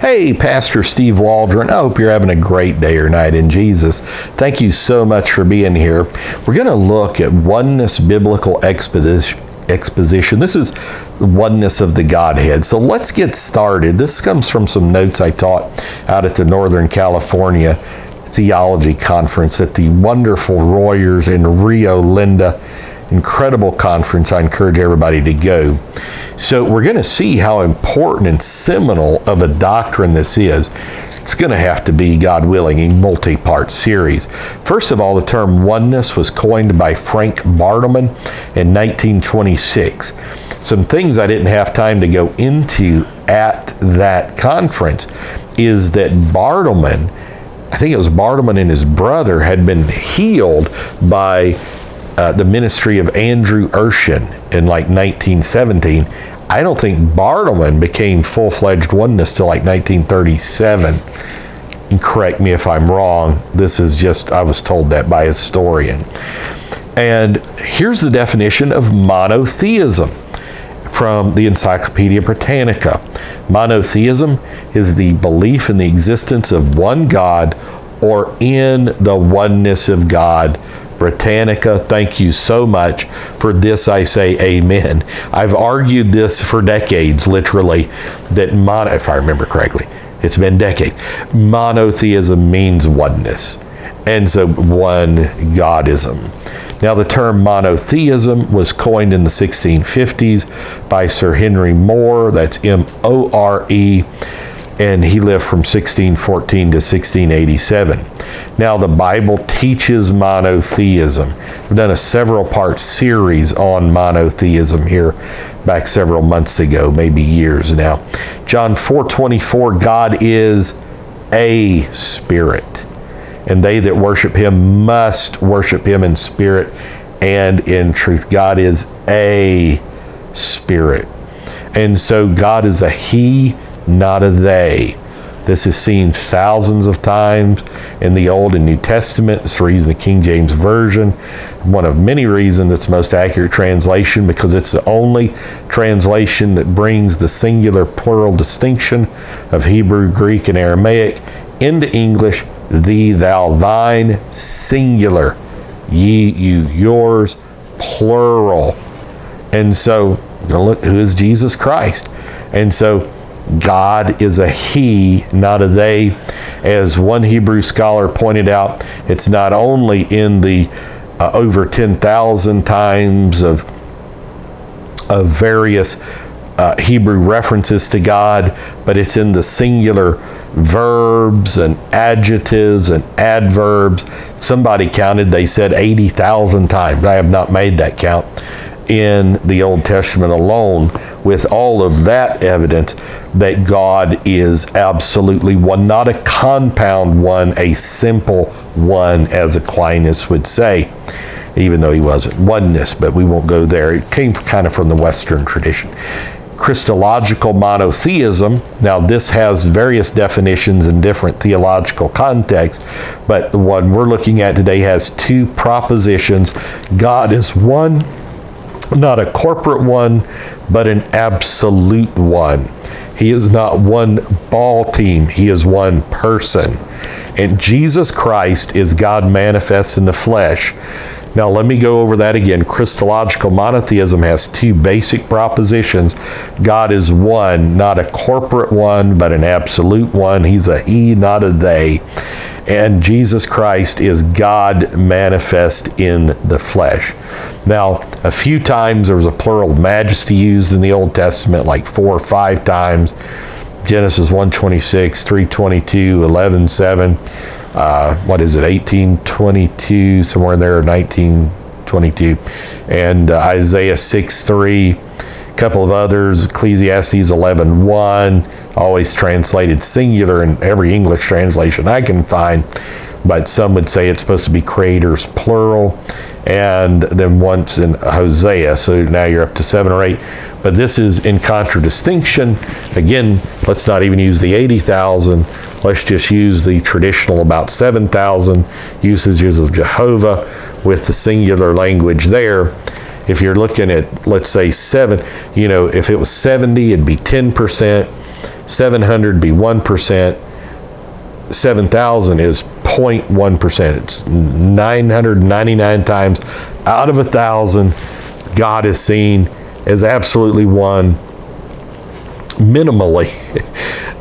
Hey, Pastor Steve Waldron. I hope you're having a great day or night in Jesus. Thank you so much for being here. We're going to look at Oneness Biblical Exposition. This is Oneness of the Godhead. So let's get started. This comes from some notes I taught out at the Northern California Theology Conference at the wonderful Royers in Rio Linda. Incredible conference. I encourage everybody to go. So we're going to see how important and seminal of a doctrine this is. It's going to have to be, God willing, a multi-part series. First of all, the term oneness was coined by Frank Bartleman in 1926. Some things I didn't have time to go into at that conference is that Bartleman, I think it was Bartleman and his brother, had been healed by the ministry of Andrew Urshan in like 1917. I don't think Bartleman became full-fledged oneness till like 1937. And correct me if I'm wrong. This is just, I was told that by a historian. And here's the definition of monotheism from the Encyclopedia Britannica. Monotheism is the belief in the existence of one God or in the oneness of God. Britannica, thank you so much. For this I say amen. I've argued this for decades, literally, that if I remember correctly, it's been decades. Monotheism means oneness. And so one Godism. Now the term monotheism was coined in the 1650s by Sir Henry More, that's M-O-R-E, and he lived from 1614 to 1687. Now, the Bible teaches monotheism. We've done a several-part series on monotheism here back several months ago, maybe years now. John 4:24, God is a spirit, and they that worship him must worship him in spirit and in truth. God is a spirit. And so God is a he, not a they. This is seen thousands of times in the Old and New Testament. It's the reason the King James Version, one of many reasons it's the most accurate translation, because it's the only translation that brings the singular plural distinction of Hebrew, Greek, and Aramaic into English. Thee, thou, thine, singular. Ye, you, yours, plural. And so, look, who is Jesus Christ? And so, God is a he, not a they. As one Hebrew scholar pointed out, it's not only in the over 10,000 times of various Hebrew references to God, but it's in the singular verbs and adjectives and adverbs. Somebody counted, they said 80,000 times. I have not made that count in the Old Testament alone, with all of that evidence that God is absolutely one, not a compound one, a simple one, as Aquinas would say, even though he wasn't oneness, but we won't go there. It came kind of from the Western tradition. Christological monotheism, now this has various definitions in different theological contexts, but the one we're looking at today has two propositions. God is one, not a corporate one, but an absolute one. He is not one ball team. He is one person. And Jesus Christ is God manifest in the flesh. Now, let me go over that again. Christological monotheism has two basic propositions. God is one, not a corporate one, but an absolute one. He's a he, not a they. And Jesus Christ is God manifest in the flesh. Now, a few times there was a plural majesty used in the Old Testament, like 4 or 5 times. Genesis 1:26, 3:22, 11:7. 18:22, somewhere in there, 19:22. And Isaiah 6:3. A couple of others, Ecclesiastes 11:1. Always translated singular in every English translation I can find, but some would say it's supposed to be creators plural, and then once in Hosea, so now you're up to 7 or 8. But this is in contradistinction. Again, let's not even use the 80,000. Let's just use the traditional about 7,000 usages of Jehovah with the singular language there. If you're looking at, let's say 7, if it was 70, it'd be 10%. 700 be 1%. 7,000 is 0.1%. It's 999 times out of 1,000, God is seen as absolutely one. Minimally,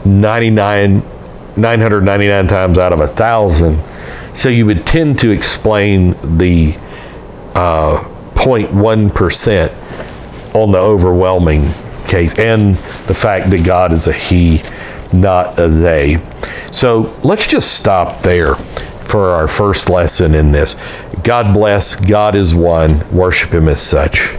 999 times out of 1,000. So you would tend to explain the 0.1% on the overwhelming case, and the fact that God is a he, not a they. So let's just stop there for our first lesson in this. God bless. God is one. Worship him as such.